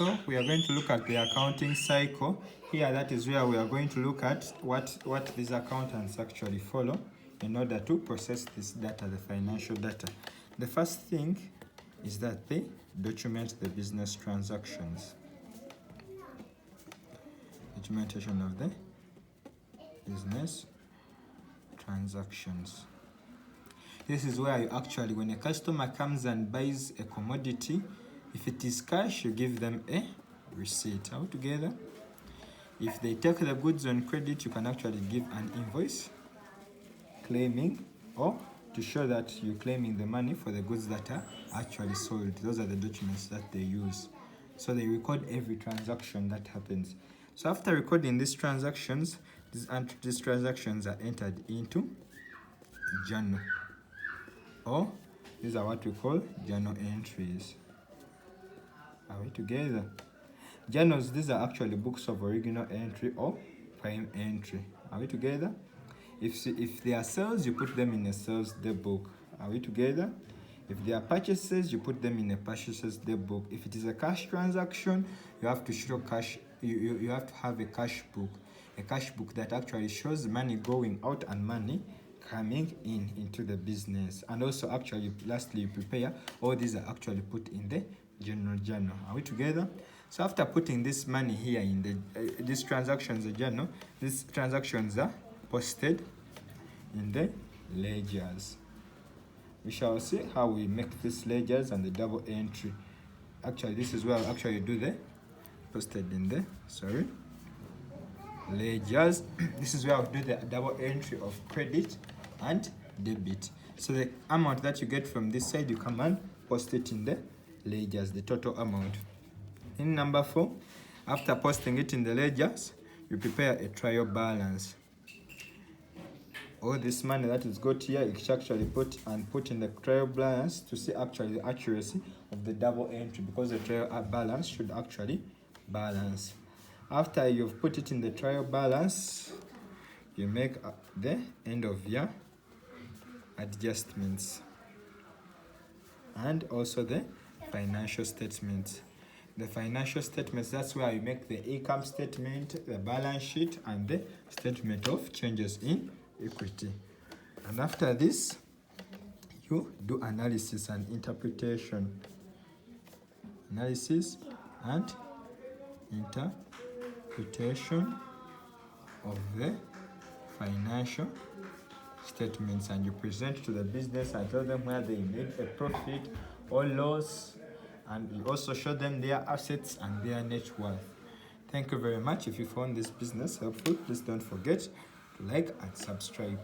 So we are going to look at the accounting cycle. Here, that is where we are going to look at what these accountants actually follow in order to process this data, the financial data. The first thing is that they document the business transactions. Documentation of the business transactions. This is where you actually, when a customer comes and buys a commodity, if it is cash, you give them a receipt. All together. If they take the goods on credit, you can actually give an invoice claiming or to show that you're claiming the money for the goods that are actually sold. Those are the documents that they use. So they record every transaction that happens. So after recording these transactions, these transactions are entered into journal, or these are what we call journal entries. Are we together? Journals, these are actually books of original entry or prime entry. Are we together? If they are sales, you put them in a sales day book. Are we together? If they are purchases, you put them in a purchases day book. If it is a cash transaction, you have to show cash. You have to have a cash book that actually shows money going out and money coming into the business. And also actually lastly, you prepare all these are actually put in the general journal. Are we together? So after putting this money here in the these transactions journal, these transactions are posted in the ledgers. We shall see how we make these ledgers and the double entry. Actually, this is where I'll actually do the posted in the ledgers. This is where I'll do the double entry of credit and debit. So the amount that you get from this side, you come and post it in the ledgers, the total amount. In number 4, after posting it in the ledgers, you prepare a trial balance. All this money that is got here, you should actually put in the trial balance to see actually the accuracy of the double entry, because the trial balance should actually balance. After you've put it in the trial balance, you make the end of year adjustments and also the financial statements. The financial statements, that's where you make the income statement, the balance sheet, and the statement of changes in equity. And after this, you do analysis and interpretation. Analysis and interpretation of the financial statements, and you present to the business and tell them where they made a profit or loss, and you also show them their assets and their net worth. Thank you very much. If you found this business helpful, please don't forget to like and subscribe.